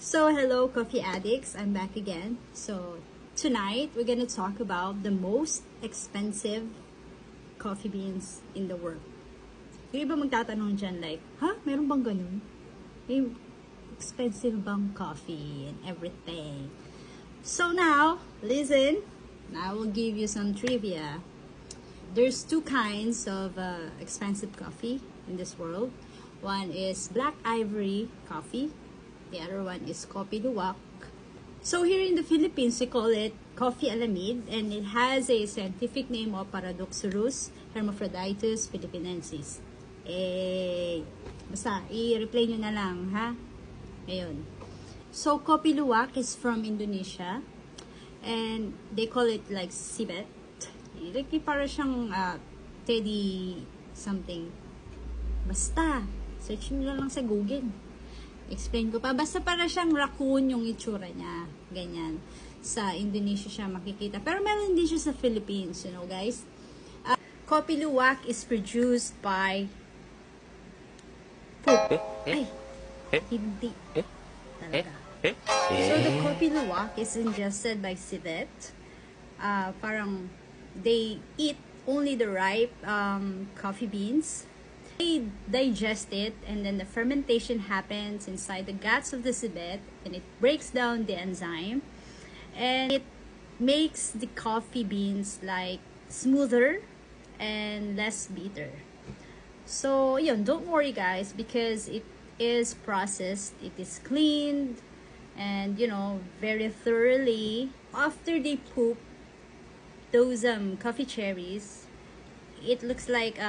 So hello coffee addicts, I'm back again. So tonight we're gonna talk about the most expensive coffee beans in the world. Yung iba magtatanong dyan like, meron bang ganun? May expensive bang coffee and everything? So now, listen, I will give you some trivia. There's two kinds of expensive coffee in this world. One is black ivory coffee. The other one is Kopi Luwak. So here in the Philippines, we call it Coffee Alamid, and it has a scientific name of Paradoxurus hermaphroditus philippinensis. Basta, i-replay nyo na lang, ha? Ayun. So, Kopi Luwak is from Indonesia, and they call it like Sibet. Like, para siyang teddy something. Basta, search nyo lang sa Google. Explain ko pa. Basta para siyang raccoon yung itsura niya. Ganyan. Sa Indonesia siya makikita. Pero meron din siya sa Philippines, you know, guys. Kopi Luwak is produced by poop. Ay, hindi. Talaga. So, the Kopi Luwak is ingested by civet. Parang, they eat only the ripe coffee beans. They digest it, and then the fermentation happens inside the guts of the civet, and it breaks down the enzyme, and it makes the coffee beans like smoother and less bitter. So yun, don't worry guys, because it is processed, it is cleaned, and you know, very thoroughly. After they poop those coffee cherries, it looks like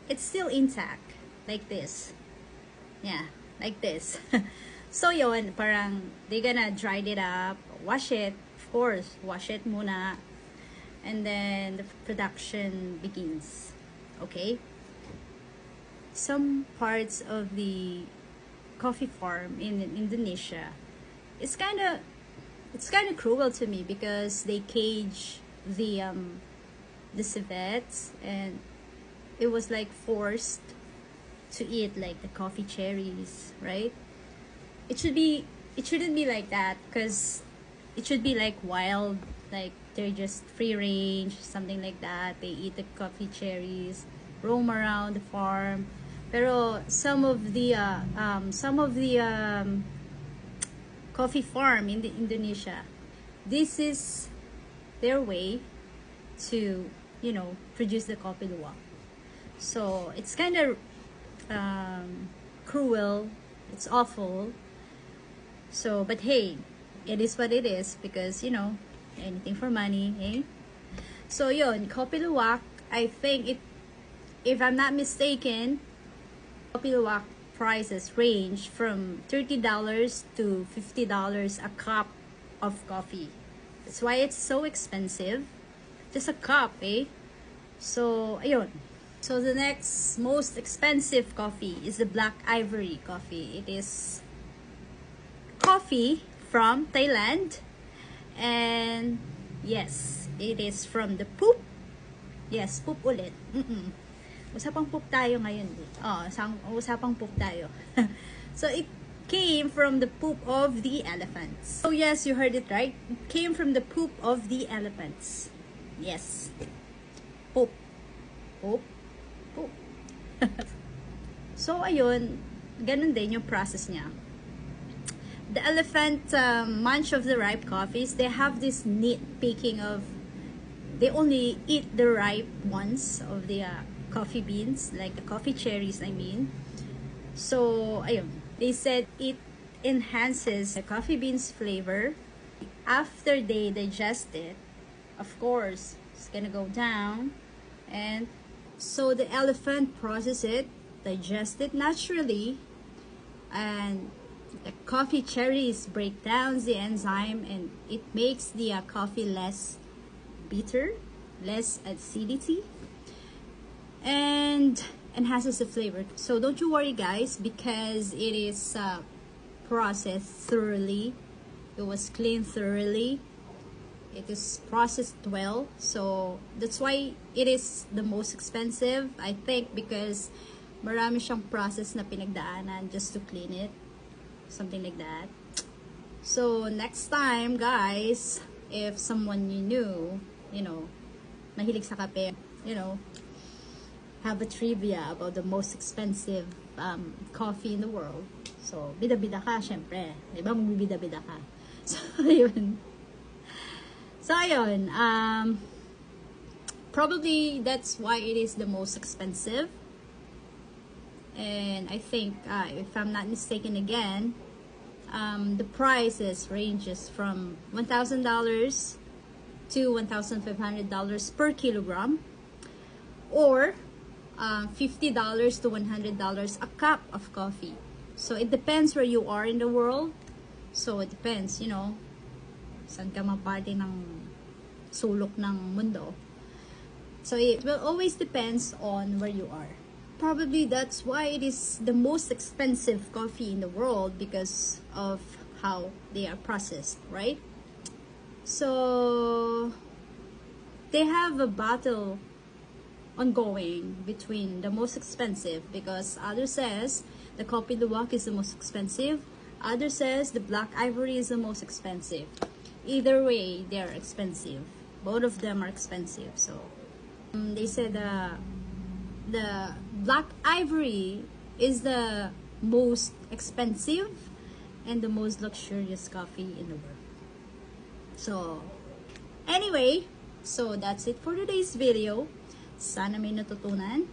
it's still intact, like this. Yeah, like this. So yun, parang they gonna dry it up, wash it, of course, wash it muna, and then the production begins. Okay? Some parts of the coffee farm in Indonesia, it's kind of cruel to me because they cage the civets, and it was like forced to eat like the coffee cherries, right? It shouldn't be like that, because it should be like wild, like they're just free range, something like that. They eat the coffee cherries, roam around the farm. Pero some of the coffee farm in Indonesia, this is their way to, you know, produce the Kopi Luwak. So it's kind of cruel, it's awful. So, but hey, it is what it is, because you know, anything for money, eh? So yun, Kopi Luwak, I think if I'm not mistaken, Kopi Luwak prices range from $30 to $50 a cup of coffee. That's why it's so expensive. Just a cup, eh? So ayun. So the next most expensive coffee is the black ivory coffee. It is coffee from Thailand, and yes, it is from the poop. Yes, poop ulit. Usapang poop tayo ngayon. Usapang poop tayo. So it came from the poop of the elephants. So yes, you heard it right. It came from the poop of the elephants. Yes. Poop. Poop. So ayun, ganun din yung process niya. The elephant munch of the ripe coffees, they have this neat picking of, they only eat the ripe ones of the coffee beans, like the coffee cherries, I mean. So ayun, they said it enhances the coffee beans flavor. After they digest it, of course, it's gonna go down, and so the elephant processes it, digests it naturally, and the coffee cherries break down the enzyme, and it makes the coffee less bitter, less acidity, and enhances the flavor. So don't you worry guys, because it is processed thoroughly, it was cleaned thoroughly, it is processed well. So that's why it is the most expensive, I think, because marami siyang process na pinagdaanan just to clean it. something like that. So next time, guys, if someone you knew, you know, mahilig sa kape, you know, have a trivia about the most expensive coffee in the world. So, bida-bida ka, syempre. Diba, magbibida-bida ka. So, ayun. So, ayun. Probably, that's why it is the most expensive. And I think, if I'm not mistaken again, the prices ranges from $1,000 to $1,500 per kilogram. Or, $50 to $100 a cup of coffee. So, it depends where you are in the world. So, it depends, you know, saan ka maparte ng sulok ng mundo. So, it will always depends on where you are. Probably that's why it is the most expensive coffee in the world because of how they are processed, right? So, they have a battle ongoing between the most expensive because others says the Kopi Luwak is the most expensive, others says the Black Ivory is the most expensive. Either way, they're expensive. Both of them are expensive. So they said the Black Ivory is the most expensive and the most luxurious coffee in the world. So anyway, so that's it for today's video. Sana may natutunan.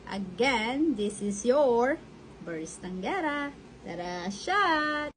Again, this is your Baristangera. Tara, shot!